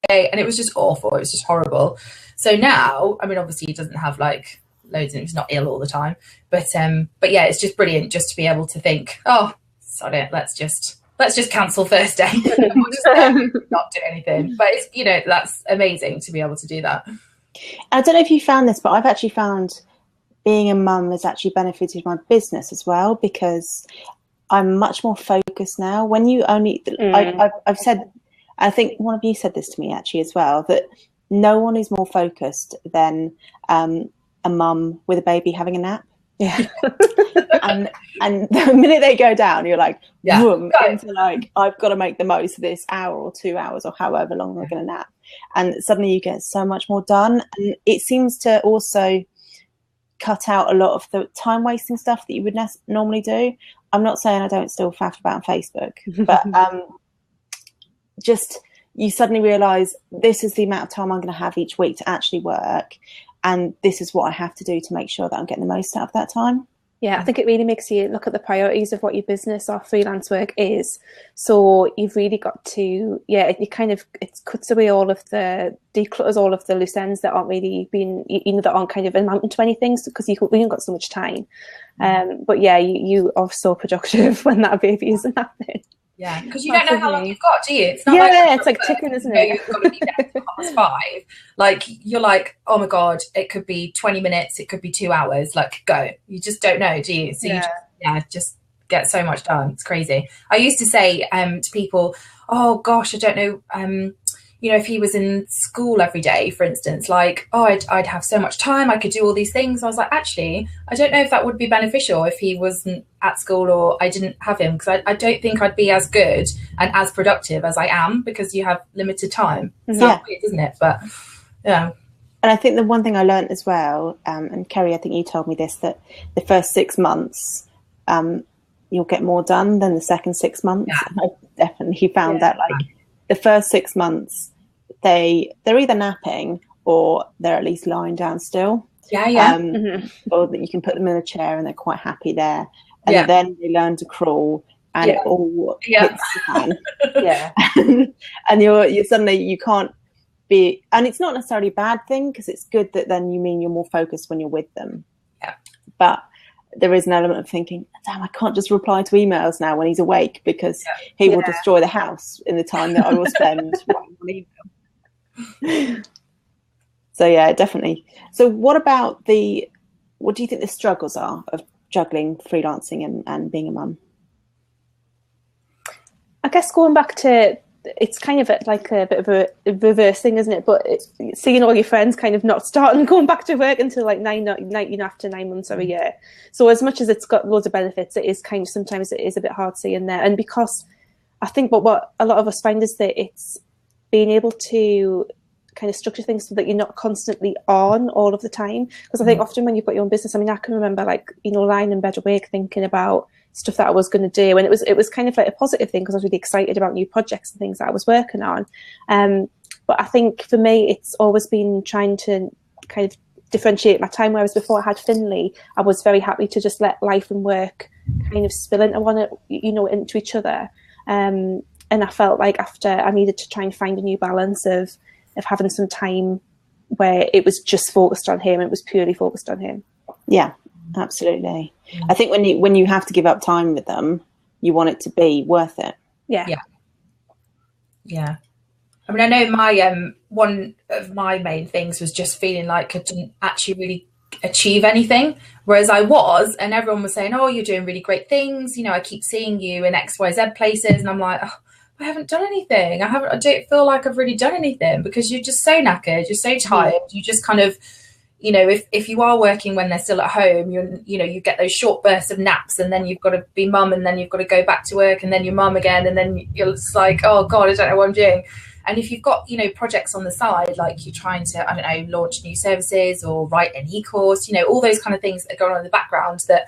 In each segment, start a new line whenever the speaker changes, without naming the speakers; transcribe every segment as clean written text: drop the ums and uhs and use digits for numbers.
day, and it was just awful. It was just horrible. So now, I mean, obviously he doesn't have like loads, and he's not ill all the time, but yeah, it's just brilliant just to be able to think, oh, sod it, let's just cancel Thursday. We'll just not do anything. But it's, you know, that's amazing to be able to do that.
I don't know if you found this, but I've actually found being a mum has actually benefited my business as well, because I'm much more focused now. When you only, I've said, I think one of you said this to me actually as well, that no one is more focused than a mum with a baby having a nap.
Yeah.
and the minute they go down, you're like, boom, into like, I've got to make the most of this hour or 2 hours or however long they're going to nap. And suddenly you get so much more done. And it seems to also cut out a lot of the time wasting stuff that you would normally do. I'm not saying I don't still faff about on Facebook, but just you suddenly realise this is the amount of time I'm going to have each week to actually work, and this is what I have to do to make sure that I'm getting the most out of that time.
Yeah, I think it really makes you look at the priorities of what your business or freelance work is. So you've really got to, it cuts away declutters all of the loose ends that aren't really being, that aren't kind of amounting to anything, because we haven't got so much time. But yeah, you are so productive when that baby isn't happening.
Yeah, because you don't know how long you've got, do you? It's not
it's like ticking, isn't it?
You've got to be there for 5:30. Like, you're like, oh my God, it could be 20 minutes, it could be 2 hours. Like, go. You just don't know, do you? So you just get so much done. It's crazy. I used to say to people, oh gosh, I don't know, if he was in school every day, for instance, like, oh, I'd have so much time, I could do all these things. I was like, actually, I don't know if that would be beneficial if he wasn't at school or I didn't have him, because I don't think I'd be as good and as productive as I am, because you have limited time. It's not weird, isn't it? But yeah.
And I think the one thing I learned as well, and Kerry, I think you told me this, that the first 6 months, you'll get more done than the second 6 months.
Yeah.
And I definitely found that, like, the first 6 months, they're either napping or they're at least lying down still. Or that you can put them in a chair and they're quite happy there. And then they learn to crawl, and it all hits the fan. And you're suddenly, you can't be, and it's not necessarily a bad thing, because it's good that then you mean you're more focused when you're with them. But there is an element of thinking, damn, I can't just reply to emails now when he's awake, because he will destroy the house in the time that I will spend writing on email. So yeah, definitely. So what do you think the struggles are of juggling freelancing and being a mum?
I guess going back to, it's kind of like a bit of a reverse thing, isn't it? But seeing all your friends kind of not starting going back to work until like after 9 months or a year. So as much as it's got loads of benefits, it is kind of, sometimes it is a bit hard seeing there. And because I think what a lot of us find is that it's being able to kind of structure things so that you're not constantly on all of the time. Because I think often when you've got your own business, I mean, I can remember lying in bed awake thinking about stuff that I was going to do, and it was kind of like a positive thing, because I was really excited about new projects and things that I was working on. But I think for me, it's always been trying to kind of differentiate my time. Whereas before I had Finley, I was very happy to just let life and work kind of spill into each other. And I felt like after, I needed to try and find a new balance of having some time where it was just focused on him. It was purely focused on him.
Yeah, absolutely. I think when you have to give up time with them, you want it to be worth it.
Yeah.
I mean, I know my one of my main things was just feeling like I didn't actually really achieve anything, whereas I was, and everyone was saying, oh, you're doing really great things, I keep seeing you in XYZ places, and I'm like, oh, I haven't done anything. I don't feel like I've really done anything, because you're just so knackered, you're so tired. You just kind of, if you are working when they're still at home, you get those short bursts of naps, and then you've got to be mum, and then you've got to go back to work, and then you're mum again, and then you're just like, oh God, I don't know what I'm doing. And if you've got, projects on the side, like you're trying to, I don't know, launch new services or write an e-course, all those kind of things that are going on in the background that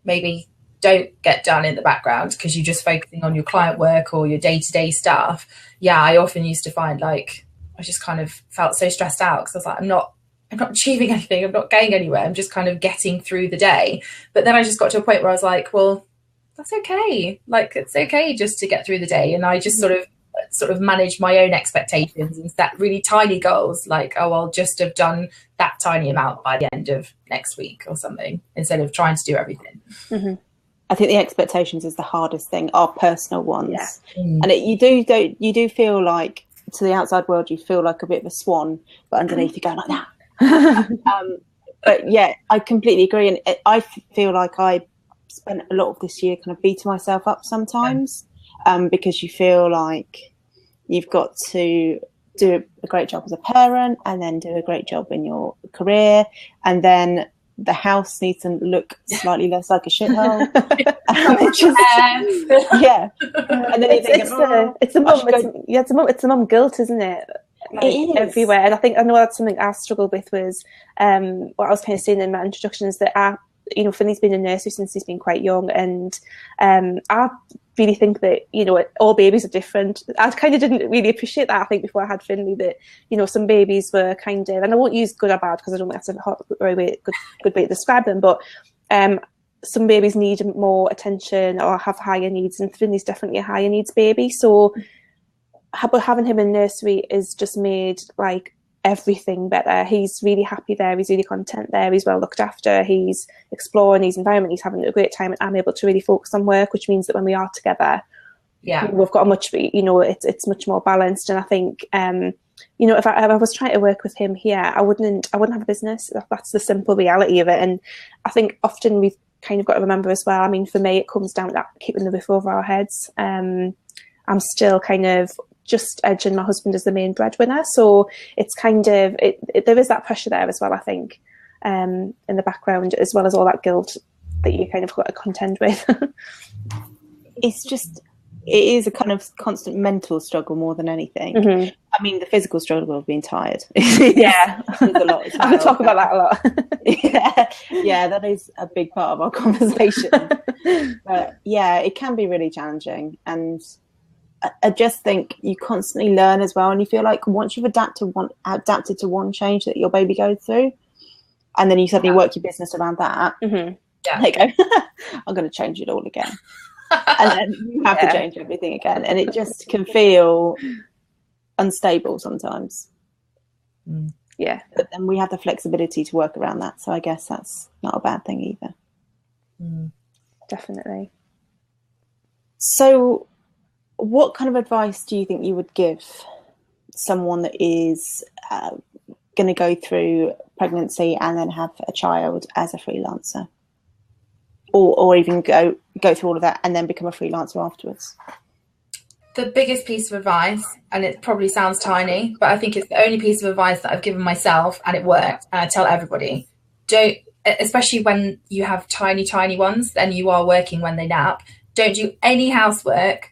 maybe don't get done in the background because you're just focusing on your client work or your day-to-day stuff. Yeah, I often used to find like I just kind of felt so stressed out because I was like, I'm not achieving anything, I'm not going anywhere, I'm just kind of getting through the day. But then I just got to a point where I was like, well, that's okay, like it's okay just to get through the day. And I just sort of sort of manage my own expectations and set really tiny goals, like, oh, I'll just have done that tiny amount by the end of next week or something, instead of trying to do everything.
Mm-hmm. I think the expectations is the hardest thing, our personal ones.
Yeah.
And you do feel like, to the outside world, you feel like a bit of a swan, but underneath you go like that. But yeah, I completely agree. And I feel like I spent a lot of this year kind of beating myself up sometimes, because you feel like you've got to do a great job as a parent, and then do a great job in your career, and then the house needs to look slightly less like a shithole. Yeah. And then
it's the mum guilt, isn't it? Like, it is everywhere. And I know that's something I struggled with, was what I was kind of saying in my introduction, is that Finley's been in nursery since he's been quite young, and I really think that all babies are different. I kind of didn't really appreciate that, I think, before I had Finley, that some babies were kind of, and I won't use good or bad because I don't think that's a good way to describe them, but some babies need more attention or have higher needs, and Finley's definitely a higher needs baby. So having him in nursery is just made like everything better. He's really happy there, he's really content there, he's well looked after, he's exploring his environment, he's having a great time, and I'm able to really focus on work, which means that when we are together, we've got a much, it's much more balanced. And I think if I was trying to work with him here, I wouldn't have a business. That's the simple reality of it. And I think often we've kind of got to remember as well, I mean, for me, it comes down to that keeping the roof over our heads. I'm still kind of just edging my husband as the main breadwinner, so it's kind of there is that pressure there as well, I think, in the background, as well as all that guilt that you kind of got to contend with.
It is a kind of constant mental struggle more than anything.
Mm-hmm.
I mean, the physical struggle of being tired.
Yeah,
there's a lot.
I would talk about that a lot.
yeah, that is a big part of our conversation. But yeah, it can be really challenging, and I just think you constantly learn as well, and you feel like once you've adapted to one change that your baby goes through, and then you suddenly work your business around that.
Mm-hmm.
Yeah,
they go, I'm going to change it all again, and then you have to change everything again, and it just can feel unstable sometimes.
Yeah,
but then we have the flexibility to work around that, so I guess that's not a bad thing either.
Definitely.
So what kind of advice do you think you would give someone that is going to go through pregnancy and then have a child as a freelancer, or even go through all of that and then become a freelancer afterwards?
The biggest piece of advice, and it probably sounds tiny, but I think it's the only piece of advice that I've given myself, and it worked, and I tell everybody, don't, especially when you have tiny ones and you are working when they nap, don't do any housework.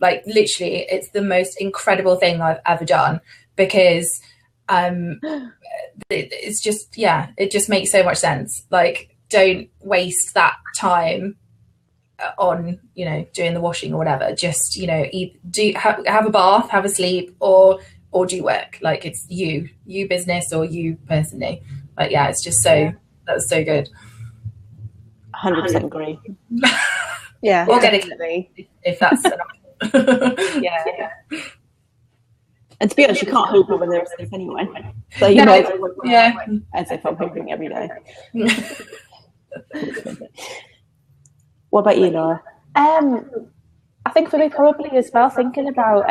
Like, literally, it's the most incredible thing I've ever done, because it's just, it just makes so much sense. Like, don't waste that time on doing the washing or whatever. Just have a bath, have a sleep, or do work. Like, it's you business or you personally. But yeah, it's just that's so good.
100% agree.
Yeah,
we'll get it if that's an option.
Yeah.
And to be honest, you can't hoop when they're asleep anyway. So as if I'm hooping every day. What about you, Laura?
I think for me, probably as well, thinking about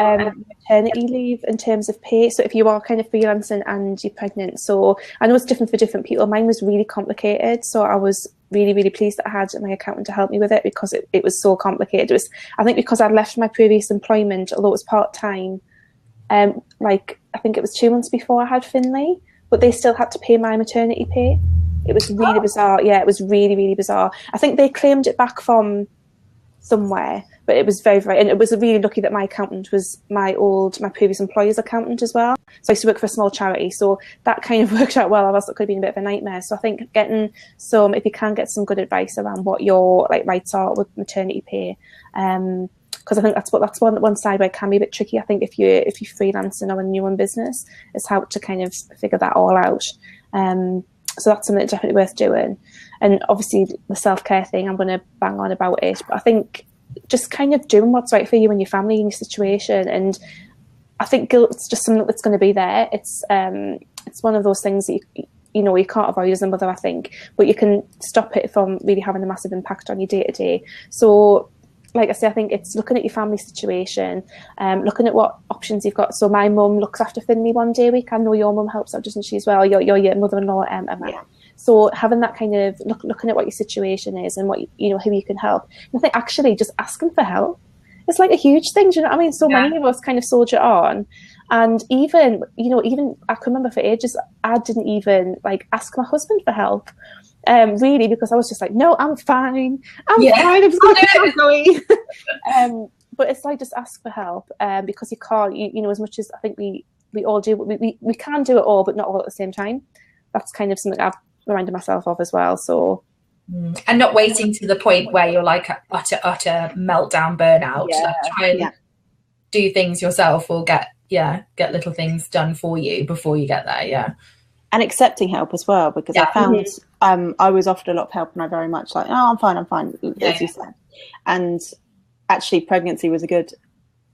maternity leave in terms of pay. So if you are kind of freelancing and you're pregnant, so I know it's different for different people. Mine was really complicated, so I was really, really pleased that I had my accountant to help me with it, because it was so complicated. It was, I think, because I'd left my previous employment, although it was part-time, I think it was 2 months before I had Finley, but they still had to pay my maternity pay. It was really bizarre. Yeah, it was really, really bizarre. I think they claimed it back from somewhere, but it was very, very, and it was really lucky that my accountant was my previous employer's accountant as well. So I used to work for a small charity, so that kind of worked out well. Otherwise it could have been a bit of a nightmare. So I think if you can get some good advice around what your rights are with maternity pay, because I think that's one side where it can be a bit tricky. I think if you're freelancing or in your own business, is how to kind of figure that all out. So that's something that's definitely worth doing. And obviously the self-care thing, I'm going to bang on about it, but I think just kind of doing what's right for you and your family and your situation. And I think guilt's just something that's going to be there. It's one of those things that you can't avoid as a mother, I think, but you can stop it from really having a massive impact on your day to day. So, like I say, I think it's looking at your family situation, looking at what options you've got. So my mum looks after Finley one day a week. I know your mum helps out, doesn't she, as well? Your mother-in-law, Emma. Yeah. So having that kind of looking at what your situation is and what who you can help. And I think actually just asking for help, it's like a huge thing. Do you know what I mean? So many of us kind of soldier on. And even I can remember for ages, I didn't even like ask my husband for help. Really, because I was just like, no, I'm fine. I'm fine. I'm just going. But it's like, just ask for help, because you can't, as much as I think we all do, we can do it all, but not all at the same time. That's kind of something I've reminded myself of as well. So,
and not waiting to the point where you're like utter meltdown, burnout. Like, try and do things yourself, or get little things done for you before you get there. Yeah.
And accepting help as well, because I found I was offered a lot of help, and I very much like, oh, I'm fine, as you said. And actually, pregnancy was a good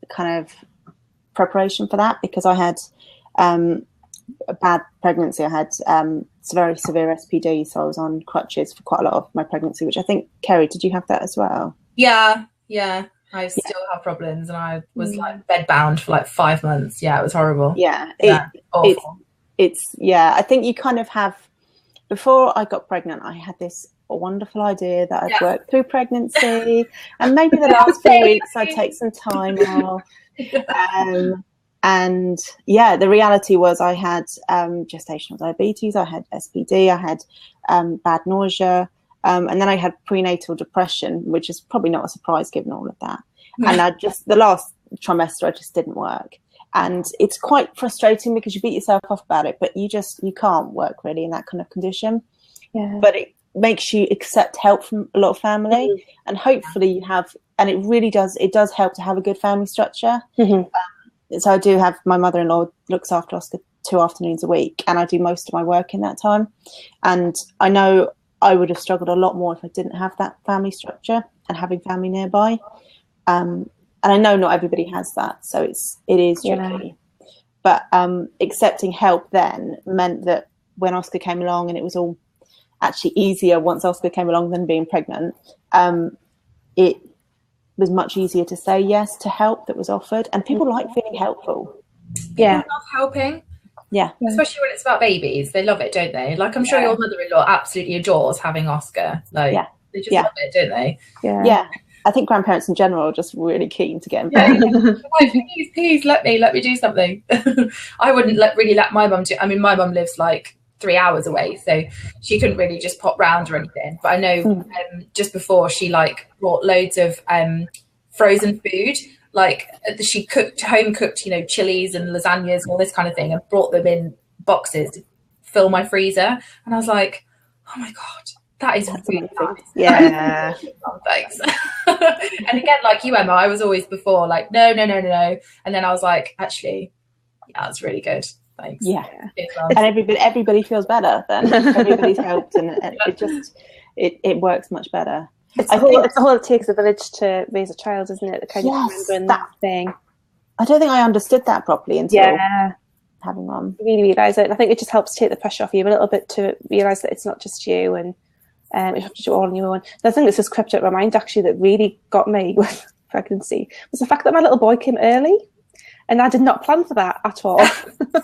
kind of preparation for that, because I had a bad pregnancy. I had very severe SPD, so I was on crutches for quite a lot of my pregnancy, which I think, Kerry, did you have that as well?
Yeah. I still have problems, and I was like bedbound for like 5 months. Yeah, it was horrible.
Yeah,
awful.
I think you kind of have, before I got pregnant, I had this wonderful idea that I'd work through pregnancy, and maybe the last 4 weeks I'd take some time off. And the reality was I had gestational diabetes, I had SPD, I had bad nausea, and then I had prenatal depression, which is probably not a surprise given all of that. And the last trimester, I just didn't work. And it's quite frustrating because you beat yourself up about it, but you can't work really in that kind of condition. Yeah. But it makes you accept help from a lot of family, and hopefully you have, and it does help to have a good family structure. So I do have, my mother-in-law looks after Oscar 2 afternoons a week, and I do most of my work in that time. And I know I would have struggled a lot more if I didn't have that family structure and having family nearby. And I know not everybody has that, so it is tricky. But accepting help then meant that when Oscar came along, and it was all actually easier once Oscar came along than being pregnant, it was much easier to say yes to help that was offered. And people like feeling helpful.
People love helping.
Yeah.
Especially when it's about babies. They love it, don't they? Like, I'm sure your mother-in-law absolutely adores having Oscar. Like, they just love it, don't they?
Yeah. I think grandparents in general are just really keen to get involved.
Like, please let me do something. I wouldn't really let my mum do. I mean, my mum lives like 3 hours away, so she couldn't really just pop round or anything. But I know just before, she like brought loads of frozen food. Like, she home cooked, chilies and lasagnas and all this kind of thing, and brought them in boxes to fill my freezer. And I was like, oh my God. That is really nice.
Yeah.
Thanks. And again, like you, Emma, I was always before like, no. And then I was like, actually, that's really good. Thanks.
Yeah. And everybody feels better then. Everybody's helped, and it works much better.
It's the whole it takes a village to raise a child, isn't it? The kind of remembering that thing.
I don't think I understood that properly until having one.
Really realise it. And I think it just helps take the pressure off you a little bit to realise that it's not just you, and you have to do it all on your own. The thing that's just crept up my mind, actually, that really got me with pregnancy was the fact that my little boy came early, and I did not plan for that at all. So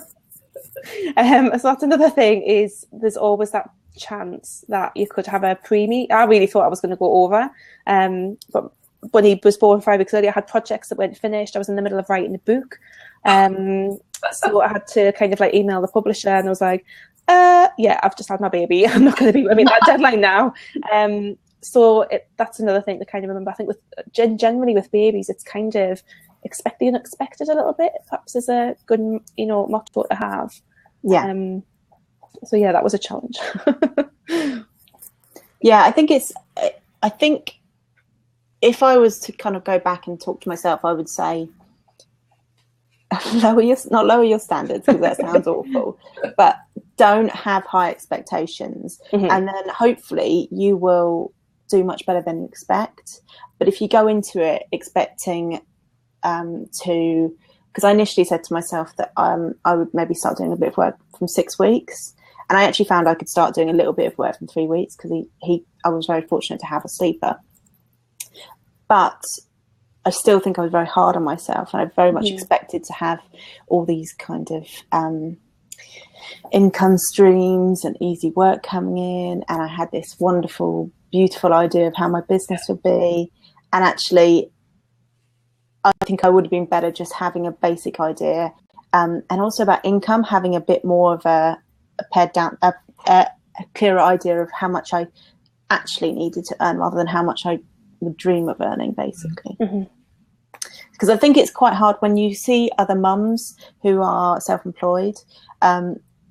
that's another thing, is there's always that chance that you could have a preemie. I really thought I was going to go over, but when he was born 5 weeks earlier, I had projects that weren't finished. I was in the middle of writing a book, so I had to kind of like email the publisher, and I was like, I've just had my baby. I'm not going to be, that deadline now. So that's another thing to kind of remember. I think with generally with babies, it's kind of expect the unexpected a little bit. Perhaps is a good, motto to have.
Yeah.
So that was a challenge.
Yeah, I think if I was to kind of go back and talk to myself, I would say lower your standards, because that sounds awful, but don't have high expectations. And then hopefully you will do much better than you expect. But if you go into it expecting because I initially said to myself that I would maybe start doing a bit of work from 6 weeks, and I actually found I could start doing a little bit of work from 3 weeks because I was very fortunate to have a sleeper. But I still think I was very hard on myself, and I very much expected to have all these kind of income streams and easy work coming in, and I had this wonderful, beautiful idea of how my business would be. And actually, I think I would have been better just having a basic idea, and also about income, having a bit more of a clearer idea of how much I actually needed to earn rather than how much I would dream of earning, basically. Because I think it's quite hard when you see other mums who are self-employed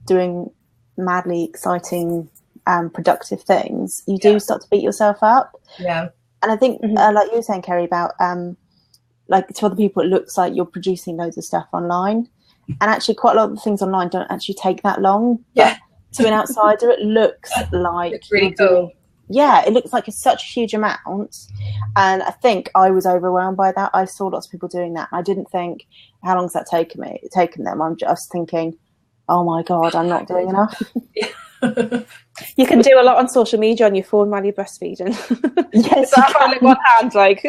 doing madly exciting, productive things. You do start to beat yourself up. Yeah. And I think, like you were saying, Kerry, about like to other people, it looks like you're producing loads of stuff online. And actually quite a lot of the things online don't actually take that long. Yeah. To an outsider, it looks like
it's really cool.
Yeah, it looks like it's such a huge amount. And I think I was overwhelmed by that. I saw lots of people doing that. I didn't think, how long has that taken them? I'm just thinking, oh my God, I'm not doing enough.
You can do a lot on social media on your phone while you're breastfeeding.
Yes,
you can. One hand, like.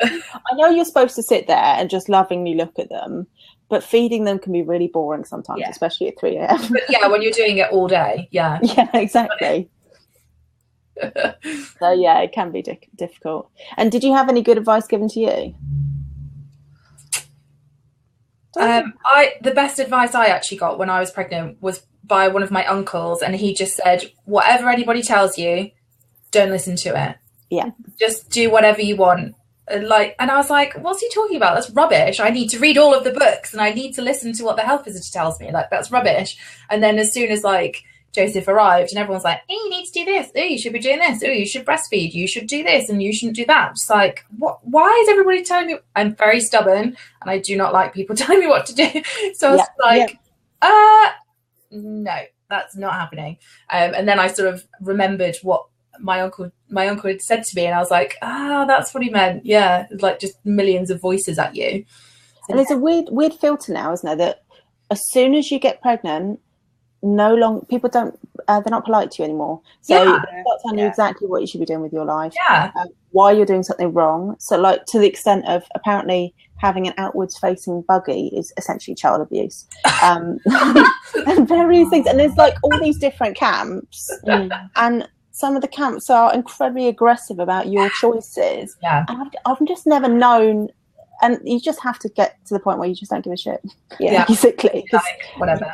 I know you're supposed to sit there and just lovingly look at them, but feeding them can be really boring sometimes, especially at 3 a.m.
But yeah, when you're doing it all day, yeah.
Yeah, exactly. So yeah, it can be difficult. And did you have any good advice given to you?
The best advice I actually got when I was pregnant was by one of my uncles, and he just said, whatever anybody tells you, don't listen to it.
Yeah.
Just do whatever you want. And I was like, what's he talking about? That's rubbish. I need to read all of the books and I need to listen to what the health visitor tells me. Like, that's rubbish. And then as soon as Joseph arrived and everyone's like, hey, you need to do this. Oh, you should be doing this. Oh, you should breastfeed. You should do this and you shouldn't do that. Just like, what? Why is everybody telling me? I'm very stubborn and I do not like people telling me what to do. So I was no, that's not happening. And then I sort of remembered what my uncle had said to me, and I was like, that's what he meant. Yeah, it's like just millions of voices at you.
And there's a weird filter now, isn't there? That as soon as you get pregnant, people don't they're not polite to you anymore. So they start telling you exactly what you should be doing with your life.
Yeah.
Why you're doing something wrong. So like to the extent of apparently having an outwards facing buggy is essentially child abuse. And various things. And there's like all these different camps. And some of the camps are incredibly aggressive about your choices.
Yeah.
And I've just never known. And you just have to get to the point where you just don't give a shit.
Yeah.
Basically.
Whatever.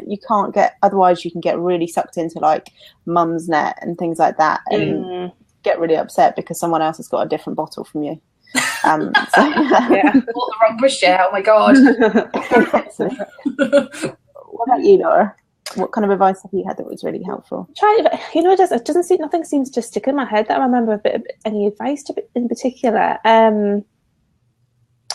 You can't get, otherwise you can get really sucked into like mum's net and things like that and get really upset because someone else has got a different bottle from you.
Bought the wrong bullshit. Oh my God.
What about you, Laura? What kind of advice have you had that was really helpful?
Nothing seems to stick in my head that I remember a bit of any advice in particular.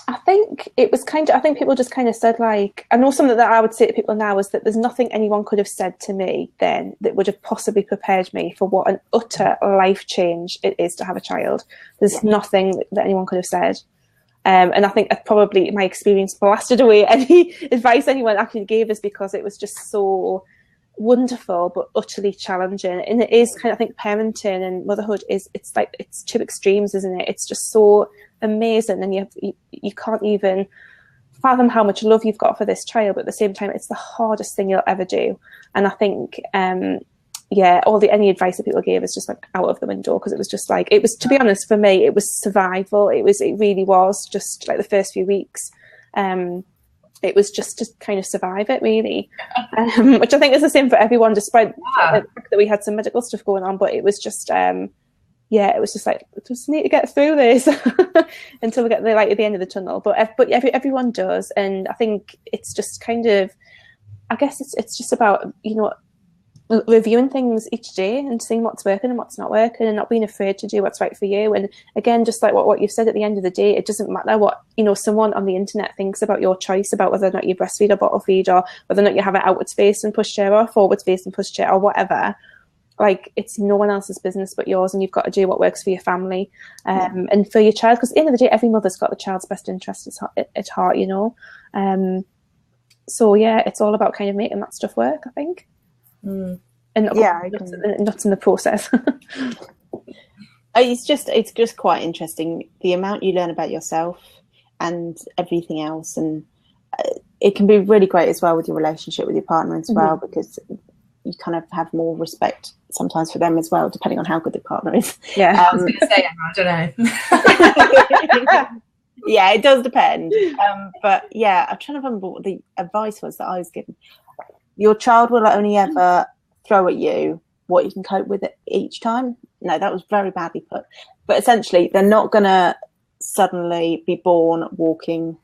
I think it was I think people just kind of said, like, I know something that I would say to people now is that there's nothing anyone could have said to me then that would have possibly prepared me for what an utter life change it is to have a child. There's nothing that anyone could have said. And I think probably my experience blasted away any advice anyone actually gave us because it was just so wonderful but utterly challenging. And it is I think parenting and motherhood it's two extremes, isn't it? It's just so amazing, and you can't even fathom how much love you've got for this child, but at the same time it's the hardest thing you'll ever do. And I think any advice that people gave is just like out of the window, because it was just like, it was, to be honest, for me it was survival. It really was just like the first few weeks. It was just to kind of survive it, really, which I think is the same for everyone, despite the fact that we had some medical stuff going on. But it was just it was just like, just need to get through this until we get the light at the end of the tunnel. But everyone does, and I think it's just kind of, I guess it's just about reviewing things each day and seeing what's working and what's not working, and not being afraid to do what's right for you. And again, just like what you've said, at the end of the day, it doesn't matter what someone on the internet thinks about your choice about whether or not you breastfeed or bottle feed, or whether or not you have an outward space and pushchair or forward space and pushchair or whatever. like it's no one else's business but yours, and you've got to do what works for your family and for your child, because at the end of the day every mother's got the child's best interest at heart, you know. So yeah, it's all about kind of making that stuff work, I think. And not nuts in the process.
It's just quite interesting the amount you learn about yourself and everything else, and it can be really great as well with your relationship with your partner as well, because you kind of have more respect sometimes for them as well, depending on how good the partner is.
I was going to say, I don't know.
Yeah, it does depend. But yeah, I'm trying to remember what the advice was that I was given. Your child will only ever throw at you what you can cope with it each time. No, that was very badly put. But essentially, they're not going to suddenly be born walking,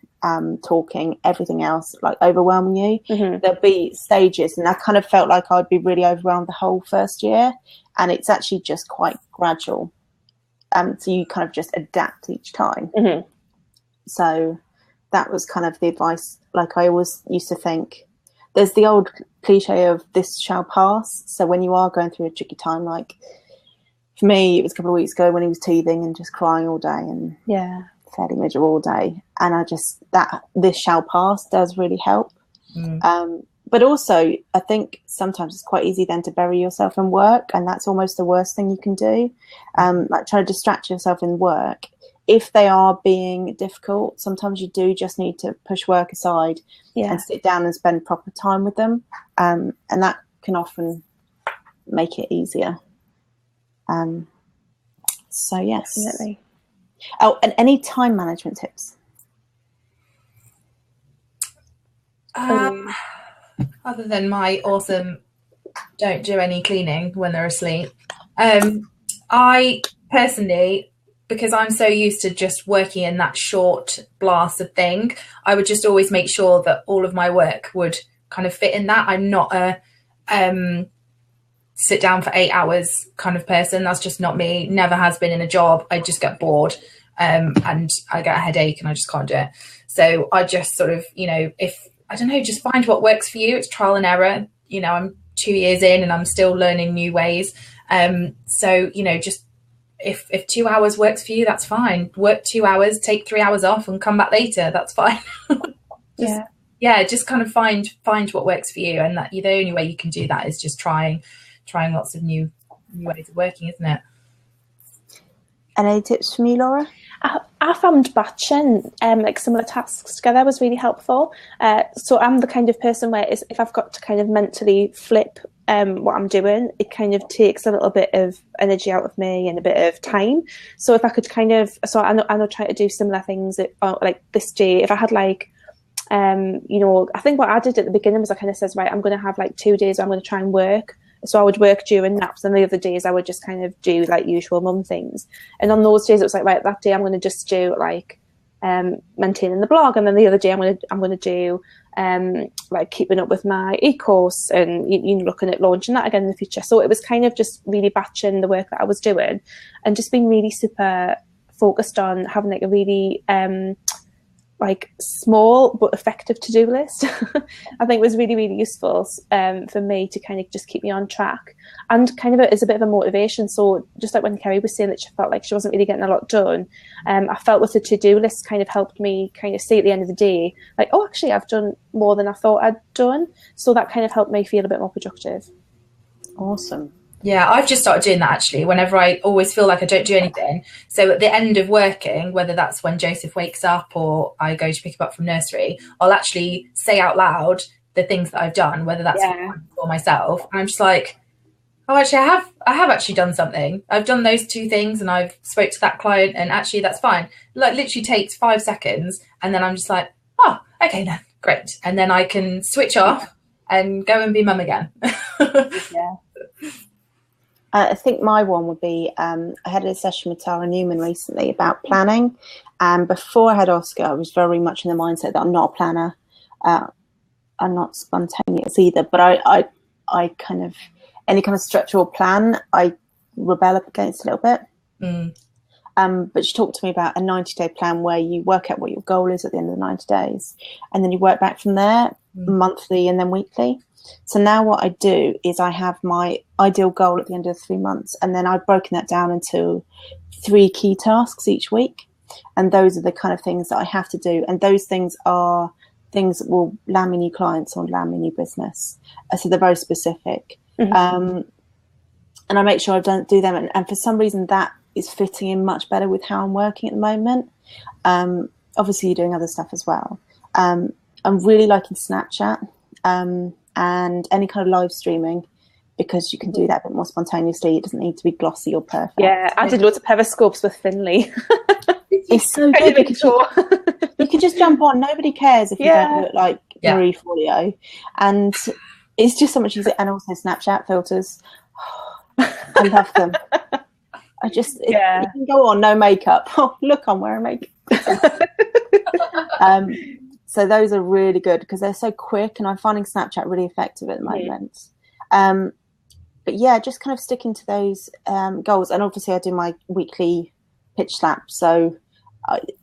talking, everything else, like overwhelming you. There'll be stages, and I kind of felt like I'd be really overwhelmed the whole first year, and it's actually just quite gradual. So you kind of just adapt each time. So that was kind of the advice. Like I always used to think, there's the old cliche of this shall pass. So when you are going through a tricky time, like for me, it was a couple of weeks ago when he was teething and just crying all day and fairly miserable all day. And I just, that this shall pass does really help. But also, I think sometimes it's quite easy then to bury yourself in work, and that's almost the worst thing you can do. Like try to distract yourself in work. If they are being difficult, sometimes you do just need to push work aside and sit down and spend proper time with them. And that can often make it easier. So, yes.
Definitely.
Oh, and any time management tips?
Other than my awesome don't do any cleaning when they're asleep. I personally, because I'm so used to just working in that short blast of thing, I would just always make sure that all of my work would kind of fit in that. I'm not a sit down for 8 hours kind of person. That's just not me. Never has been in a job. I just get bored and I get a headache and I just can't do it. So I just sort of, you know, just find what works for you. It's trial and error. You know, I'm 2 years in and I'm still learning new ways. So, you know, just if 2 hours works for you, that's fine. Work 2 hours, take 3 hours off and come back later. That's fine. Just kind of find what works for you. And that the only way you can do that is just trying lots of new ways of working, isn't it?
And any tips from you, Laura?
I found batching like similar tasks together was really helpful. So I'm the kind of person where if I've got to kind of mentally flip what I'm doing, it kind of takes a little bit of energy out of me and a bit of time. So if I could kind of, so I know try to do similar things like this day. If I had like, you know, I think what I did at the beginning was I kind of says, right, I'm going to have like 2 days where I'm going to try and work. So I would work during naps, and the other days I would just kind of do like usual mum things. And on those days it was like, right, that day I'm going to just do like maintaining the blog, and then the other day I'm going to do like keeping up with my e-course and you know, looking at launching that again in the future. So it was kind of just really batching the work that I was doing and just being really super focused on having like a really like small but effective to-do list. I think was really, really useful for me to kind of just keep me on track, and kind of as a bit of a motivation. So just like when Kerry was saying that she felt like she wasn't really getting a lot done, I felt with the to-do list kind of helped me kind of see at the end of the day, like, oh, actually I've done more than I thought I'd done. So that kind of helped me feel a bit more productive.
Awesome.
Yeah, I've just started doing that actually, whenever I always feel like I don't do anything. So at the end of working, whether that's when Joseph wakes up or I go to pick him up from nursery, I'll actually say out loud the things that I've done, whether that's for myself. And I'm just like, oh, actually, I have actually done something. I've done those 2 things and I've spoke to that client and actually that's fine. Like literally takes 5 seconds. And then I'm just like, oh, okay then, great. And then I can switch off and go and be mum again.
Yeah. I think my one would be, I had a session with Tara Newman recently about planning. And before I had Oscar, I was very much in the mindset that I'm not a planner. I'm not spontaneous either. But I kind of, any kind of structural plan, I rebel up against a little bit. But she talked to me about a 90-day plan where you work out what your goal is at the end of the 90 days. And then you work back from there. monthly and then weekly. So now what I do is I have my ideal goal at the end of the 3 months, and then I've broken that down into 3 key tasks each week. And those are the kind of things that I have to do. And those things are things that will land me new clients or land me new business. So they're very specific. And I make sure I do them. And for some reason, that is fitting in much better with how I'm working at the moment. Obviously, you're doing other stuff as well. I'm really liking Snapchat and any kind of live streaming, because you can do that a bit more spontaneously. It doesn't need to be glossy or perfect.
Yeah, I did loads of periscopes with Finley.
It's so good because you can just jump on. Nobody cares if you don't look like Marie Forleo. And it's just so much easier. And also Snapchat filters. I love them. You can go on, no makeup. Oh, look, I'm wearing makeup. So those are really good because they're so quick, and I'm finding Snapchat really effective at the moment. But yeah, just kind of sticking to those goals. And obviously I do my weekly pitch slap. So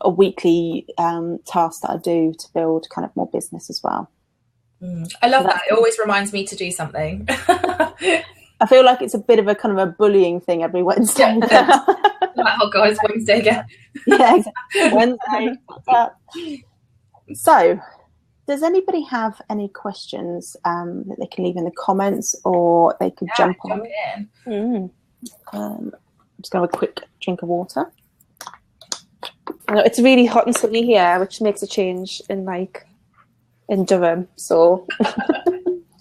a weekly task that I do to build kind of more business as well.
I love that. It always reminds me to do something.
I feel like it's a bit of a kind of a bullying thing every Wednesday.
Oh God, it's Wednesday again.
Yeah, exactly. Wednesday. So, does anybody have any questions that they can leave in the comments, or they could jump on?
In.
I'm just going to have a quick drink of water.
I know, it's really hot and sunny here, which makes a change in Durham. So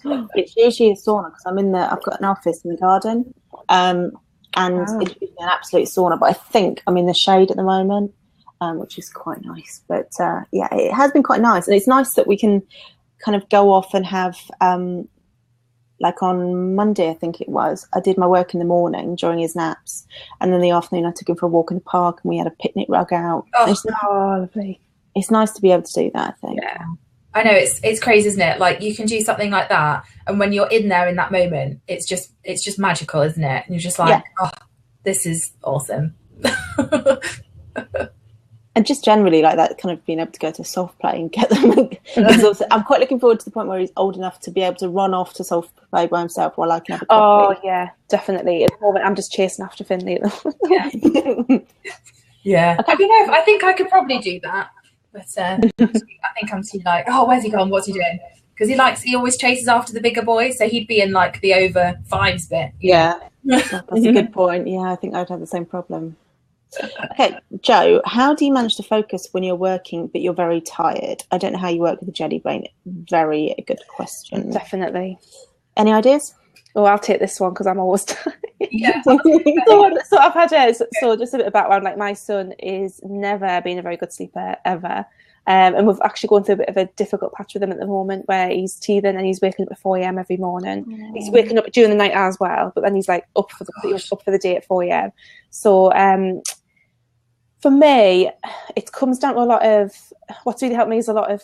it's usually a sauna because I've got an office in the garden, and it's an absolute sauna. But I think I'm in the shade at the moment, which is quite nice. But yeah, it has been quite nice, and it's nice that we can kind of go off and have. Like on Monday, I think it was, I did my work in the morning during his naps, and then in the afternoon I took him for a walk in the park, and we had a picnic rug out.
Lovely.
It's nice to be able to do that, I think.
Yeah, I know, it's crazy, isn't it? Like, you can do something like that, and when you're in there in that moment, it's just magical, isn't it? And you're just like, oh, this is awesome.
And just generally like that, kind of being able to go to soft play and get them. Also, I'm quite looking forward to the point where he's old enough to be able to run off to soft play by himself while I can have a coffee.
Oh yeah, definitely. At the moment, I'm just chasing after Finley.
Yeah. I don't know. I think I could probably do that, but I think I'm too like, oh, where's he gone? What's he doing? Because he always chases after the bigger boys, so he'd be in like the over 5s bit.
Yeah, that's a good point. Yeah, I think I'd have the same problem. Okay, Jo, how do you manage to focus when you're working but you're very tired? I don't know how you work with the jelly brain. Very good question.
Definitely.
Any ideas?
Oh, I'll take this one because I'm always tired.
Yeah.
So I've had so just a bit of background. Like, my son is never been a very good sleeper ever, and we've actually gone through a bit of a difficult patch with him at the moment, where he's teething and he's waking up at 4 a.m. every morning. He's waking up during the night as well, but then he's like up for the day at 4 a.m. So for me, it comes down to a lot of what's really helped me is a lot of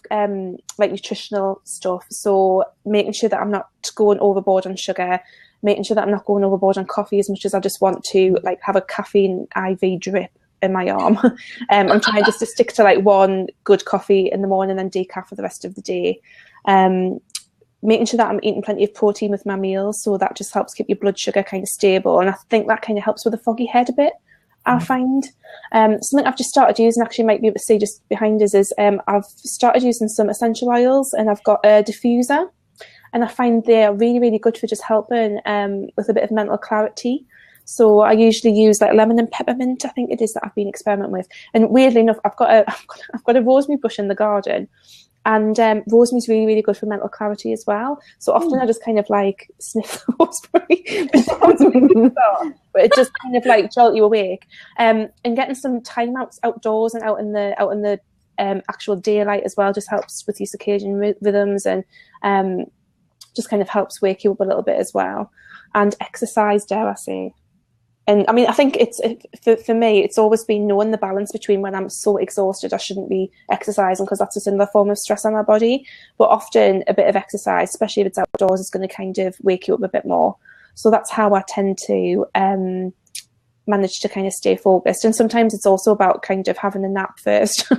like nutritional stuff. So making sure that I'm not going overboard on sugar, making sure that I'm not going overboard on coffee as much as I just want to like have a caffeine IV drip in my arm. I'm trying just to stick to like one good coffee in the morning and decaf for the rest of the day. Making sure that I'm eating plenty of protein with my meals, so that just helps keep your blood sugar kind of stable. And I think that kind of helps with a foggy head a bit. I find something I've just started using, actually might be able to see just behind us, is I've started using some essential oils, and I've got a diffuser, and I find they're really, really good for just helping with a bit of mental clarity. So I usually use like lemon and peppermint, I think it is, that I've been experimenting with. And weirdly enough, I've got a rosemary bush in the garden, and rosemary's really, really good for mental clarity as well. So often I just kind of like sniff the rosemary, but it just kind of like jolt you awake. And getting some time outdoors and out in the actual daylight as well just helps with your circadian rhythms, and just kind of helps wake you up a little bit as well. And exercise, dare I say. And I mean, I think for me, it's always been knowing the balance between when I'm so exhausted I shouldn't be exercising, because that's a similar form of stress on my body. But often a bit of exercise, especially if it's outdoors, is going to kind of wake you up a bit more. So that's how I tend to manage to kind of stay focused. And sometimes it's also about kind of having a nap first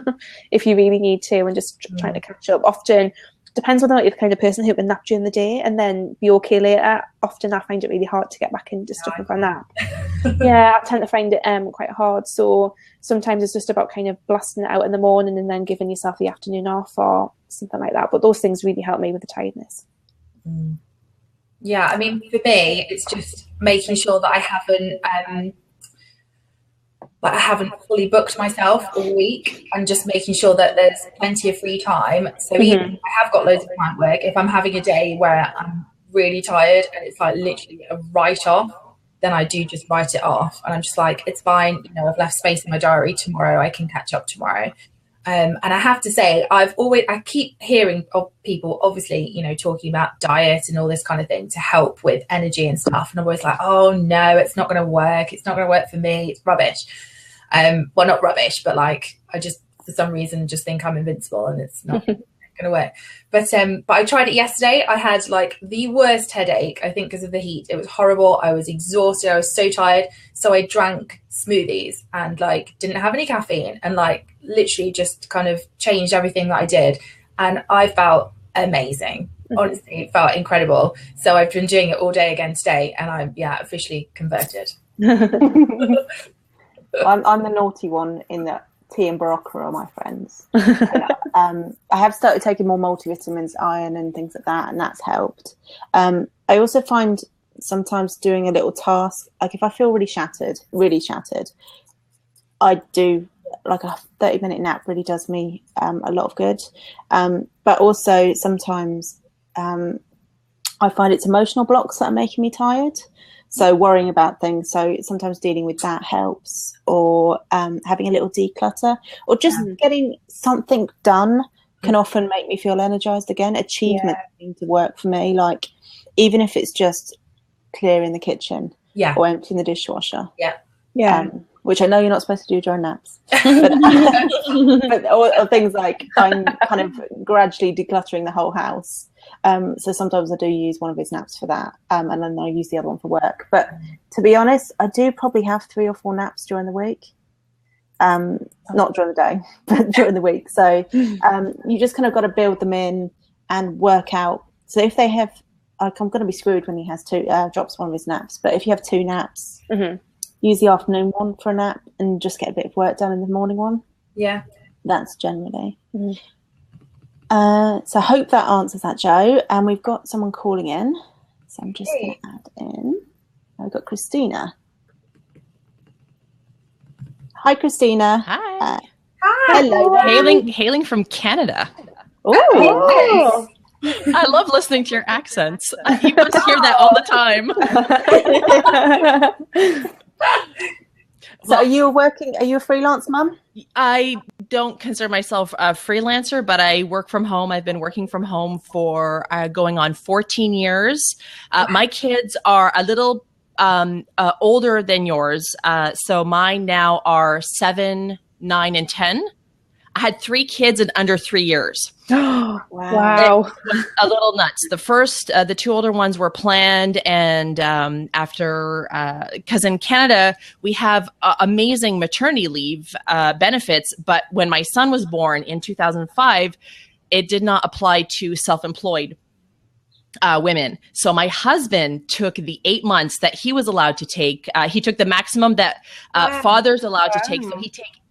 if you really need to, and just trying to catch up. Often depends whether or not you're the kind of person who can nap during the day and then be okay later. Often I find it really hard to get back into stuff with a nap. Yeah, I tend to find it quite hard. So sometimes it's just about kind of blasting it out in the morning and then giving yourself the afternoon off or something like that. But those things really help me with the tiredness.
Yeah, I mean, for me, it's just making sure that I haven't fully booked myself all week, and just making sure that there's plenty of free time. So even if I have got loads of client work, if I'm having a day where I'm really tired and it's like literally a write-off, then I do just write it off. And I'm just like, it's fine. You know, I've left space in my diary tomorrow. I can catch up tomorrow. And I have to say, I keep hearing of people, obviously, you know, talking about diet and all this kind of thing to help with energy and stuff. And I'm always like, oh no, it's not going to work. It's not going to work for me. It's rubbish. Well, not rubbish, but like, I just, for some reason, just think I'm invincible and it's not going to work. But I tried it yesterday. I had like the worst headache, I think, because of the heat. It was horrible. I was exhausted. I was so tired. So I drank smoothies and like didn't have any caffeine and like literally just kind of changed everything that I did. And I felt amazing. Honestly, it felt incredible. So I've been doing it all day again today, and I'm officially converted.
I'm the naughty one in that tea and Barocca are my friends. And, I have started taking more multivitamins, iron and things like that, and that's helped. I also find sometimes doing a little task, like if I feel really shattered, I do like a 30-minute nap really does me a lot of good. But also sometimes I find it's emotional blocks that are making me tired. So worrying about things. So sometimes dealing with that helps, or having a little declutter, or just getting something done can often make me feel energized again. Achievement seems to work for me. Like even if it's just clearing the kitchen or emptying the dishwasher. Which I know you're not supposed to do during naps, but or things like I'm kind of gradually decluttering the whole house. So sometimes I do use one of his naps for that, and then I use the other one for work. But to be honest, I do probably have 3 or 4 naps during the week. Not during the day, but during the week. So you just kind of got to build them in and work out. So if they have, like, I'm going to be screwed when he has drops one of his naps. But if you have 2 naps, use the afternoon one for a nap and just get a bit of work done in the morning one. Yeah, that's generally. So I hope that answers that, Jo. And we've got someone calling in. So I'm just going to add in. I've got Christina. Hi, Christina.
Hi.
Hi.
Hello. Hailing from Canada.
Oh.
I love listening to your accents. You must hear that all the time.
So are you a freelance mum?
I don't consider myself a freelancer, but I work from home. I've been working from home for going on 14 years. My kids are a little older than yours. So mine now are 7, 9, and 10. I had 3 kids in under 3 years.
Wow.
It was a little nuts. The first, the 2 older ones were planned. And after, because in Canada, we have amazing maternity leave benefits. But when my son was born in 2005, it did not apply to self-employed women. So my husband took the 8 months that he was allowed to take. He took the maximum that fathers allowed to take. So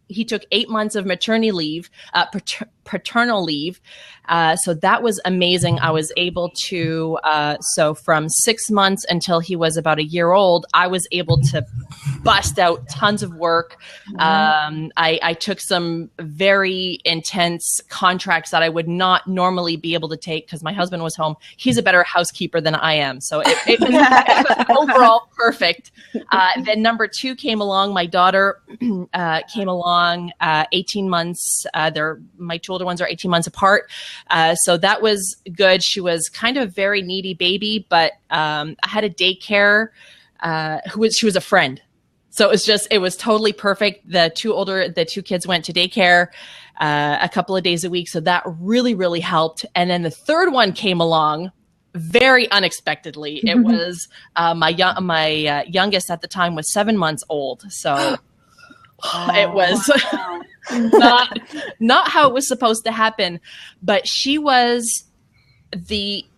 he took 8 months of maternity leave, paternal leave. So that was amazing. I was able to, so from 6 months until he was about a year old, I was able to bust out tons of work. I took some very intense contracts that I would not normally be able to take because my husband was home. He's a better housekeeper than I am. So it was overall perfect. Then number 2 came along. My daughter came along 18 months. My 2 older ones are 18 months apart. So that was good. She was kind of a very needy baby, but I had a daycare she was a friend. So it was totally perfect. The 2 kids went to daycare a couple of days a week. So that really, really helped. And then the 3rd one came along very unexpectedly. It was my youngest at the time was 7 months old. So it was not how it was supposed to happen, but she was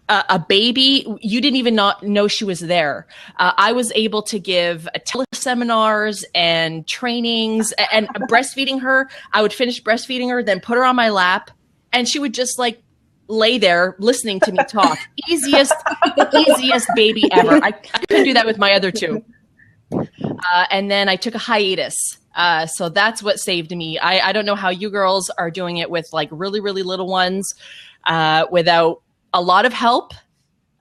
a baby, you didn't even know she was there. I was able to give teleseminars and trainings and breastfeeding her. I would finish breastfeeding her, then put her on my lap, and she would just like lay there listening to me talk. Easiest baby ever. I couldn't do that with my other two. And then I took a hiatus. So that's what saved me. I don't know how you girls are doing it with like really, really little ones without a lot of help.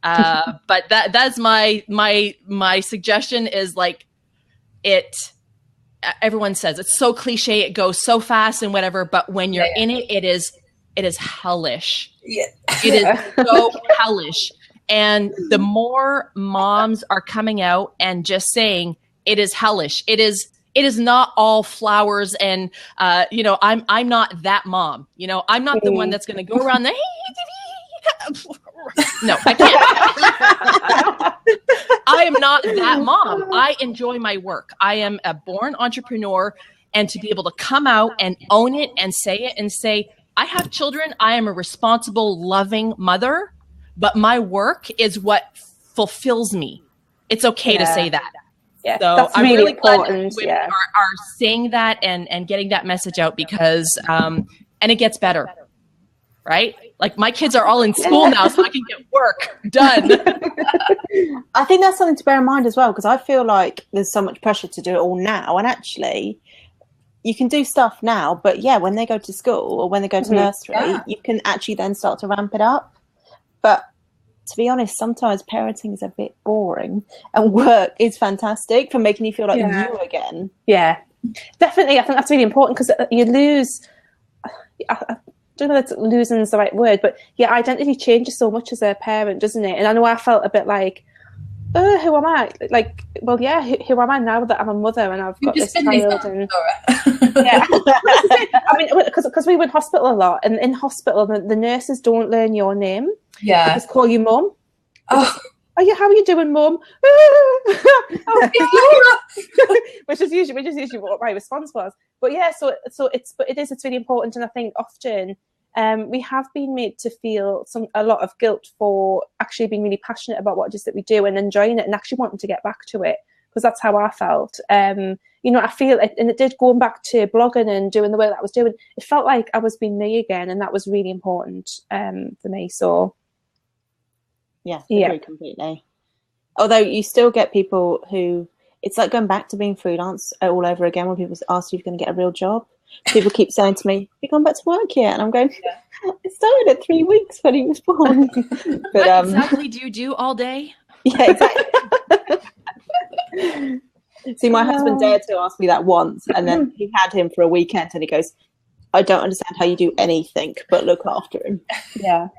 But that's my suggestion is like everyone says it's so cliche. It goes so fast and whatever, but when you're in it, it is hellish.
Yeah.
It is so hellish. And the more moms are coming out and just saying it is hellish. It is not all flowers and I'm not that mom. I'm not the one that's going to go around the no, I can't. I am not that mom. I enjoy my work. I am a born entrepreneur, and to be able to come out and own it and say, I have children. I am a responsible, loving mother, but my work is what fulfills me. It's okay to say that.
Yeah,
so
that's
I'm
really
glad
important.
women are saying that and getting that message out because and it gets better, right? Like my kids are all in school now, so I can get work done.
I think that's something to bear in mind as well, because I feel like there's so much pressure to do it all now, and actually you can do stuff now, but when they go to school or when they go to nursery, you can actually then start to ramp it up. But to be honest, sometimes parenting is a bit boring, and work is fantastic for making you feel like you again.
Yeah, definitely. I think that's really important because you lose. I don't know if losing is the right word, but your identity changes so much as a parent, doesn't it? And I know I felt a bit like, oh, who am I? Like, well, yeah, who am I now that I'm a mother and I've got this child? And yeah, I mean, because we were in hospital a lot, and in hospital, the nurses don't learn your name.
Yeah,
they just call you mum.
Oh.
How are you doing, mum? which is usually what my response was. But yeah, so it's really important, and I think often we have been made to feel a lot of guilt for actually being really passionate about what it is that we do and enjoying it and actually wanting to get back to it, because that's how I felt. I feel it, and it did, going back to blogging and doing the work that I was doing, it felt like I was being me again, and that was really important for me. So
yeah, agree completely. Although you still get people who, it's like going back to being freelance all over again when people ask you if you're going to get a real job. People keep saying to me, "Have you gone back to work yet?" And I'm going, "It started at 3 weeks when he was born." But
what exactly do you do all day?
Yeah, exactly. See, my husband dared to ask me that once, and then he had him for a weekend, and he goes, "I don't understand how you do anything but look after him."
Yeah.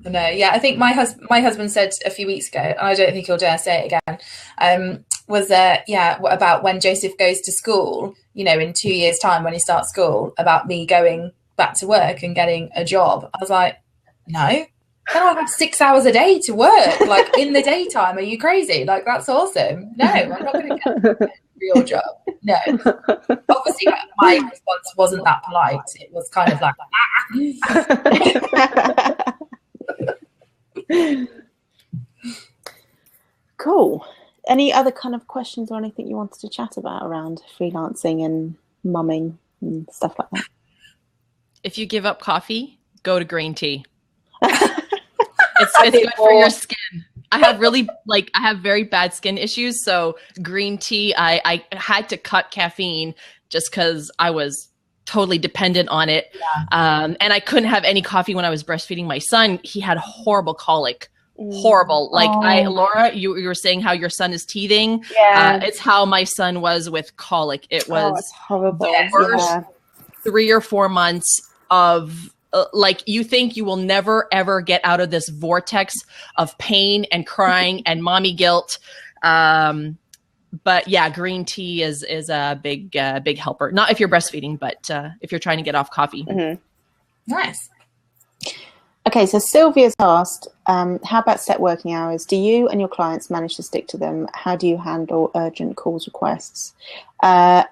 No, yeah, I think my husband said a few weeks ago, and I don't think he'll dare say it again, was about when Joseph goes to school, in 2 years' time when he starts school, about me going back to work and getting a job. I was like, no, then I'll have 6 hours a day to work, like in the daytime. Are you crazy? Like, that's awesome. No, I'm not going to get a real job. No. Obviously, my response wasn't that polite. It was kind of like,
Cool. Any other kind of questions or anything you wanted to chat about around freelancing and mumming and stuff like that?
If you give up coffee, go to green tea. It's good for your skin. I have very bad skin issues, so green tea, I had to cut caffeine just because I was totally dependent on it. Yeah. And I couldn't have any coffee when I was breastfeeding my son. He had horrible colic. Horrible. Laura, you were saying how your son is teething.
Yeah.
It's how my son was with colic. It was
it's horrible.
The worst 3 or 4 months of you think you will never ever get out of this vortex of pain and crying and mommy guilt. But yeah, green tea is a big helper. Not if you're breastfeeding, but if you're trying to get off coffee.
Mm-hmm. Nice.
Okay, so Sylvia's asked, how about set working hours? Do you and your clients manage to stick to them? How do you handle urgent calls requests? I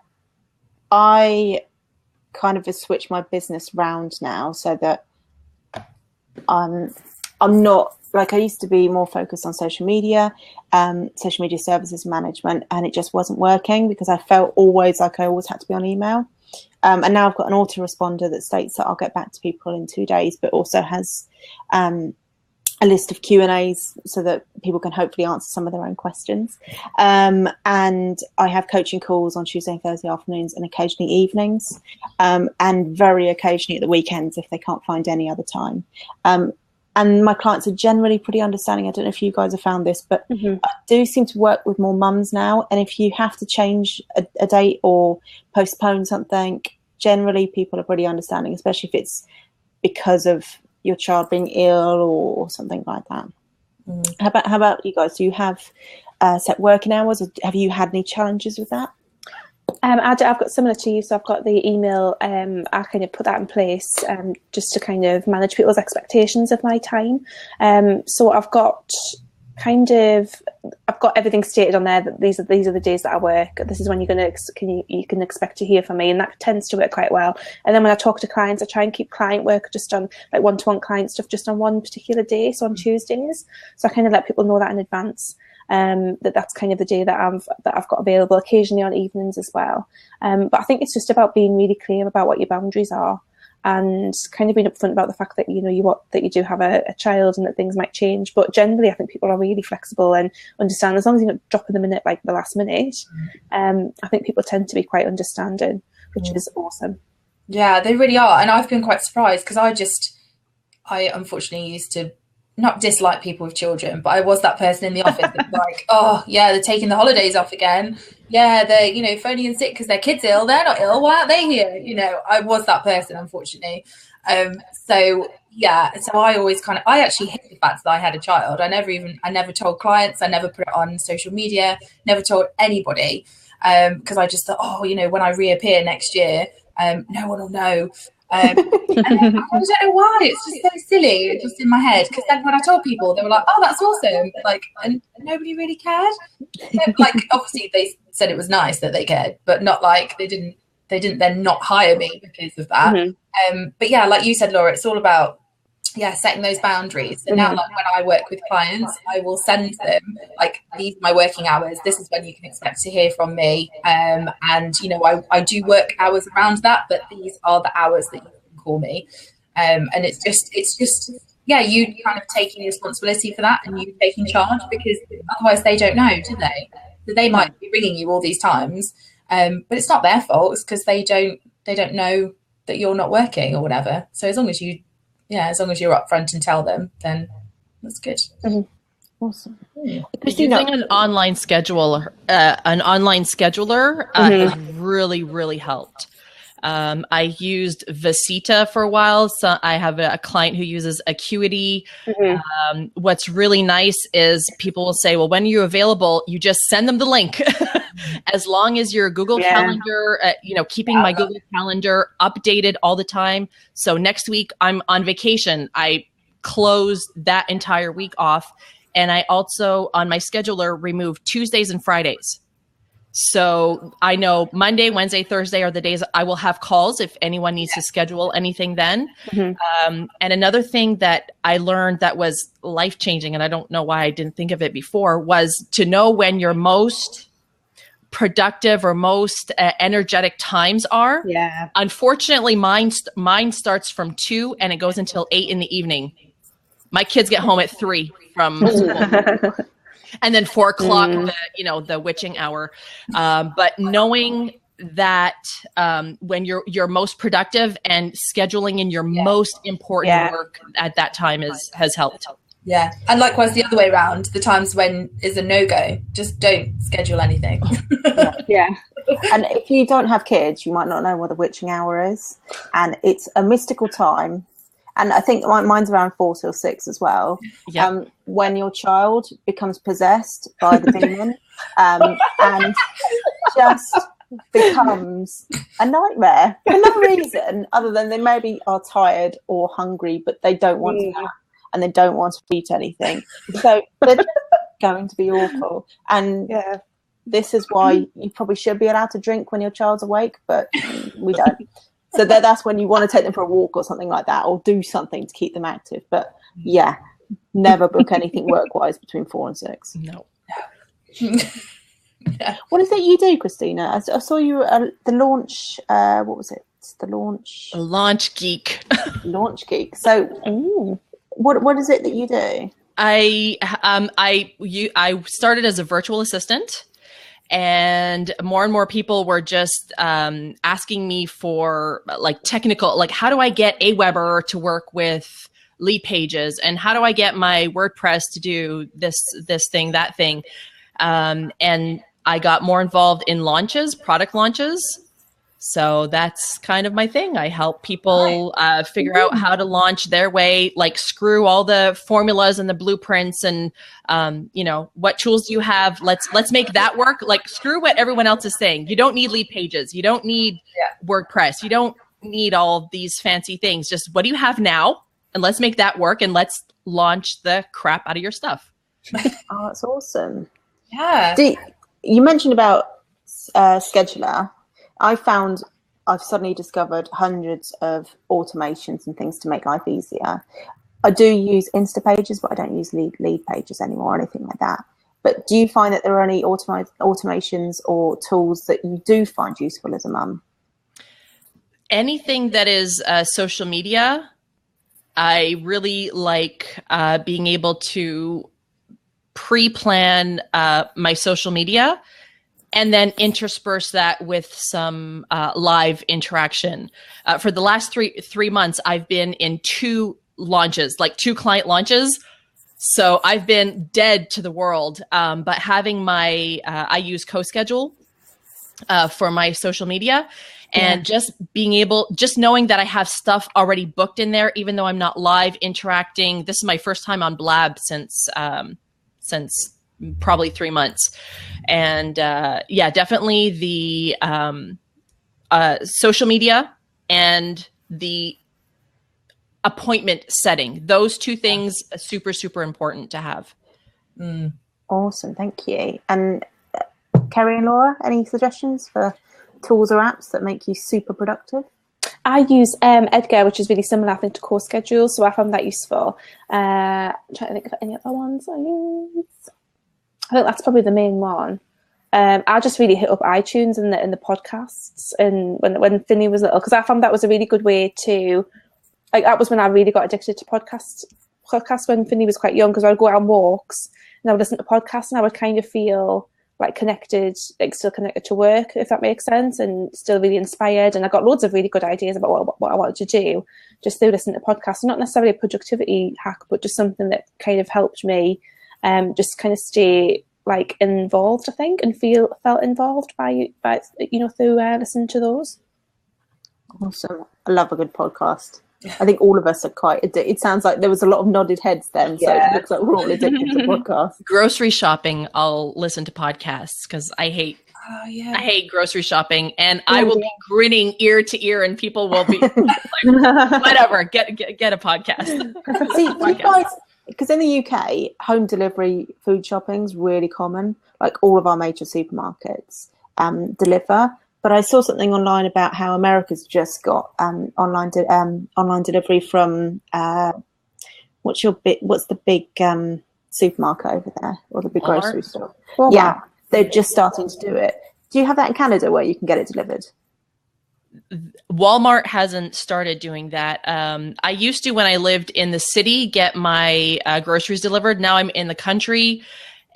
kind of have switched my business round now so that I'm not, like, I used to be more focused on social media services management, and it just wasn't working because I felt always like I always had to be on email. And now I've got an autoresponder that states that I'll get back to people in 2 days, but also has a list of Q&As so that people can hopefully answer some of their own questions. And I have coaching calls on Tuesday and Thursday afternoons and occasionally evenings, and very occasionally at the weekends if they can't find any other time. And my clients are generally pretty understanding. I don't know if you guys have found this, but I do seem to work with more mums now. And if you have to change a date or postpone something, generally people are pretty understanding, especially if it's because of your child being ill or something like that. How about you guys? Do you have set working hours, or have you had any challenges with that?
I've got similar to you, so I've got the email. I kind of put that in place just to kind of manage people's expectations of my time. So I've got everything stated on there that these are the days that I work. This is when you can expect to hear from me, and that tends to work quite well. And then when I talk to clients, I try and keep client work just on, like, one-to-one client stuff just on one particular day, so on Tuesdays. So I kind of let people know that in advance. That's kind of the day that I've got available, occasionally on evenings as well. But I think it's just about being really clear about what your boundaries are, and kind of being upfront about the fact that you do have a child and that things might change. But generally, I think people are really flexible and understand, as long as you're not dropping them in at like the last minute. I think people tend to be quite understanding, which is awesome.
Yeah, they really are, and I've been quite surprised because I unfortunately used to not dislike people with children, but I was that person in the office that's like, oh yeah, they're taking the holidays off again. Yeah, they're, phoning in sick because their kid's ill. They're not ill. Why aren't they here? I was that person, unfortunately. So I always I actually hate the fact that I had a child. I never told clients. I never put it on social media, never told anybody. Because I just thought, when I reappear next year, no one will know. And I don't know why, it's just so silly. It's just in my head, because then when I told people, they were like, oh, that's awesome, and nobody really cared. Obviously they said it was nice that they cared, but not like they didn't then not hire me because of that. But yeah, like you said, Laura, it's all about setting those boundaries. So now, like, when I work with clients, I will send them these are my working hours, this is when you can expect to hear from me, and I do work hours around that, but these are the hours that you can call me, and it's just you kind of taking responsibility for that, and you taking charge, because otherwise they don't know, do they? So they might be ringing you all these times, but it's not their fault. It's because they don't know that you're not working or whatever. So as long as you're upfront and tell them, then that's good.
Awesome.
Using an online scheduler has really, really helped. I used Visita for a while. So I have a client who uses Acuity. What's really nice is people will say, well, when are you available? You just send them the link. As long as your Google Calendar, keeping my Google Calendar updated all the time. So next week I'm on vacation. I close that entire week off. And I also, on my scheduler, remove Tuesdays and Fridays. So I know Monday, Wednesday, Thursday are the days I will have calls if anyone needs to schedule anything then. And another thing that I learned that was life-changing, and I don't know why I didn't think of it before, was to know when your most productive or most energetic times are. Unfortunately, mine starts from 2 and it goes until 8 in the evening. My kids get home at 3 from school. And then 4 o'clock, the witching hour. But knowing that when you're most productive and scheduling in your most important work at that time has helped.
Yeah. And likewise, the other way around, the times when is a no-go, just don't schedule anything.
And if you don't have kids, you might not know what the witching hour is. And it's a mystical time. And I think mine's around 4 till 6 as well. When your child becomes possessed by the demon and just becomes a nightmare for no reason other than they maybe are tired or hungry, but they don't want to nap and they don't want to eat anything. So they're just going to be awful. And this is why you probably should be allowed to drink when your child's awake, but we don't. So that's when you want to take them for a walk or something like that, or do something to keep them active. But yeah, never book anything work-wise between 4 and 6.
No.
What is it you do, Christina? I saw you at the launch. What was it? The launch
Geek.
Launch Geek. So, what is it that you do?
I started as a virtual assistant, and more people were just asking me for like technical, like how do I get Aweber to work with lead pages, and how do I get my WordPress to do this thing, that thing, and I got more involved in product launches. So that's kind of my thing. I help people figure out how to launch their way, like screw all the formulas and the blueprints and, what tools do you have? Let's make that work. Like screw what everyone else is saying. You don't need lead pages. You don't need WordPress. You don't need all these fancy things. Just what do you have now? And let's make that work. And let's launch the crap out of your stuff.
Oh, that's awesome.
Yeah.
You mentioned about Scheduler. I've suddenly discovered hundreds of automations and things to make life easier. I do use Instapages, but I don't use lead pages anymore or anything like that. But do you find that there are any automations or tools that you do find useful as a mum?
Anything that is social media, I really like being able to pre-plan my social media and then intersperse that with some live interaction. For the last three months, I've been in 2 launches, like 2 client launches. So I've been dead to the world. But having I use CoSchedule for my social media, and just knowing that I have stuff already booked in there, even though I'm not live interacting. This is my first time on Blab since probably 3 months. And definitely the social media and the appointment setting. Those 2 things are super, super important to have.
Awesome. Thank you. And Kerry and Laura, any suggestions for tools or apps that make you super productive?
I use Edgar, which is really similar, I think, to CoSchedule, so I found that useful. I'm trying to think of any other ones I use. I think that's probably the main one. I just really hit up iTunes and the podcasts, and when Finney was little, because I found that was a really good way to, like, that was when I really got addicted to podcasts when Finney was quite young, because I would go out on walks and I would listen to podcasts and I would kind of feel like connected, like still connected to work, if that makes sense, and still really inspired. And I got loads of really good ideas about what I wanted to do just through listening to podcasts. Not necessarily a productivity hack, but just something that kind of helped me just kind of stay like involved, I think, and felt involved by through listening to those.
Awesome. I love a good podcast. I think all of us are quite addicted. It sounds like there was a lot of nodded heads then, so it looks like we're all addicted to podcasts.
Grocery shopping, I'll listen to podcasts because I hate grocery shopping, and I will be grinning ear to ear, and people will be like, whatever, get a podcast.
See, you guys, because in the UK, home delivery food shopping is really common. Like all of our major supermarkets deliver. But I saw something online about how America's just got online delivery from what's the big supermarket over there, or the big grocery store? Walmart. Yeah, they're just starting to do it. Do you have that in Canada where you can get it delivered?
Walmart hasn't started doing that. I used to, when I lived in the city, get my groceries delivered. Now I'm in the country,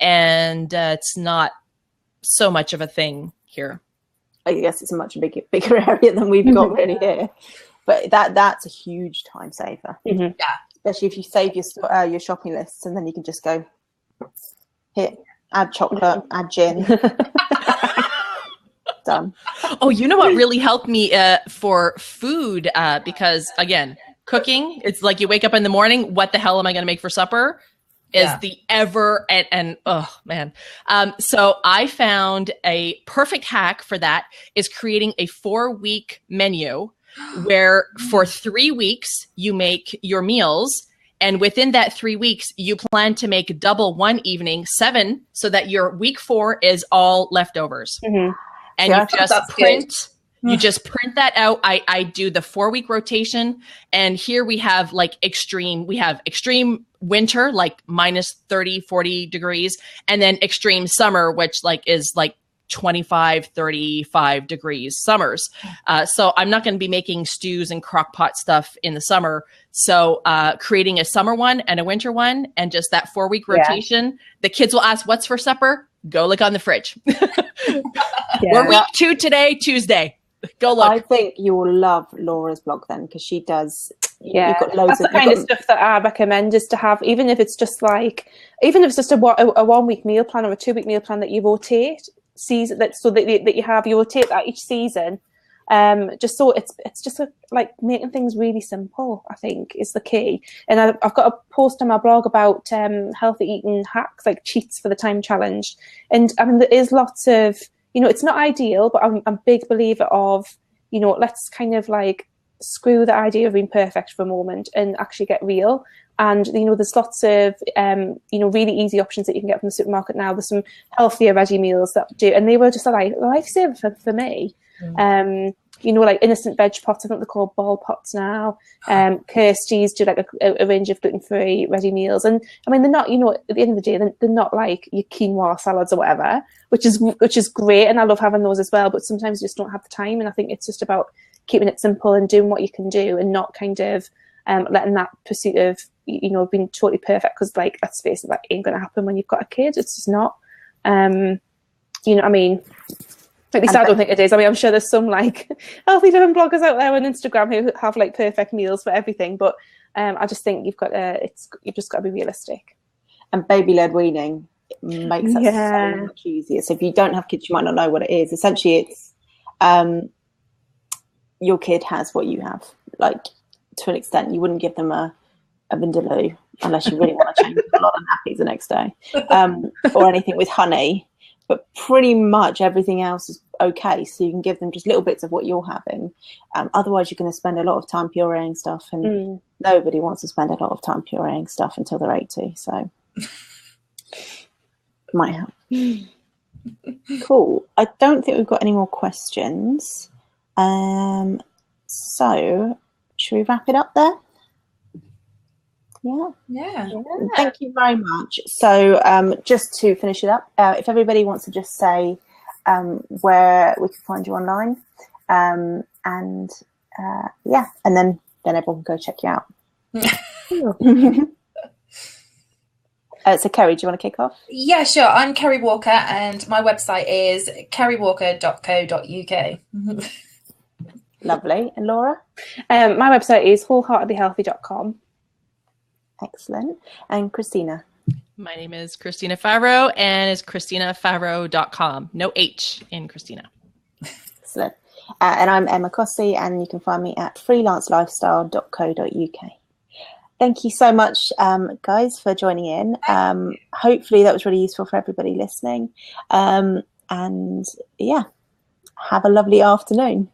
and it's not so much of a thing here.
I guess it's a much bigger area than we've got really here, but that's a huge time saver.
Yeah,
especially if you save your shopping lists, and then you can just go hit add chocolate, add gin. Done.
Oh, you know what really helped me for food? Because again, cooking, it's like you wake up in the morning, what the hell am I going to make for supper? Is the ever and oh man. So I found a perfect hack for that is creating a 4-week menu where for 3 weeks you make your meals, and within that 3 weeks you plan to make double one evening, 7, so that your week 4 is all leftovers. Mm-hmm. And you just print. You just print that out. I do the 4-week rotation, and here we have like extreme winter, like minus 30, 40 degrees, and then extreme summer, which like is like 25, 35 degrees summers. So I'm not going to be making stews and crock pot stuff in the summer. So creating a summer one and a winter one, and just that 4-week rotation, the kids will ask, what's for supper? Go look on the fridge. We're week 2 today, Tuesday. Go look.
I think you will love Laura's blog then, because she does. You've got loads
That's the kind of stuff that I recommend is to have, even if it's just a 1-week meal plan or a 2-week meal plan that you rotate season, that you have, you rotate that each season. Just so it's just like making things really simple, I think, is the key. And I've got a post on my blog about healthy eating hacks, like cheats for the time challenge. And I mean, there is lots of, it's not ideal, but I'm a big believer of, let's kind of like screw the idea of being perfect for a moment and actually get real. And, there's lots of, really easy options that you can get from the supermarket now. There's some healthier ready meals that do, and they were just a lifesaver for me. Like innocent veg pots, I think they're called ball pots now. Kirsty's do like a range of gluten-free ready meals. And I mean, they're not, at the end of the day, they're not like your quinoa salads or whatever, which is great. And I love having those as well. But sometimes you just don't have the time. And I think it's just about keeping it simple and doing what you can do, and not kind of letting that pursuit of, being totally perfect, because like, let's face it, that ain't going to happen when you've got a kid. It's just not. I mean, at least I don't think it is. I mean, I'm sure there's some like healthy living bloggers out there on Instagram who have like perfect meals for everything, but I just think you've just got to be realistic.
And baby-led weaning makes that so much easier. So if you don't have kids, you might not know what it is. Essentially, it's your kid has what you have. Like, to an extent, you wouldn't give them a Vindaloo unless you really want to change a lot of nappies the next day, or anything with honey. But pretty much everything else is okay. So you can give them just little bits of what you're having. Otherwise, you're going to spend a lot of time pureeing stuff, and nobody wants to spend a lot of time pureeing stuff until they're 80. So might help. Cool. I don't think we've got any more questions. So should we wrap it up there?
Yeah.
Thank you very much. So just to finish it up, if everybody wants to just say where we can find you online, and then everyone can go check you out. So Kerry, do you want to kick off?
Yeah, sure. I'm Kerry Walker, and my website is kerrywalker.co.uk.
Lovely. And Laura?
My website is wholeheartedlyhealthy.com.
Excellent. And Christina?
My name is Christina Favreau, and it's christinafavreau.com. No H in Christina.
Excellent. And I'm Emma Cossey, and you can find me at freelancelifestyle.co.uk. Thank you so much, guys, for joining in. Hopefully that was really useful for everybody listening. And have a lovely afternoon.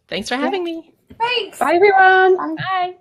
Thanks for having me.
Thanks.
Bye, everyone.
Bye.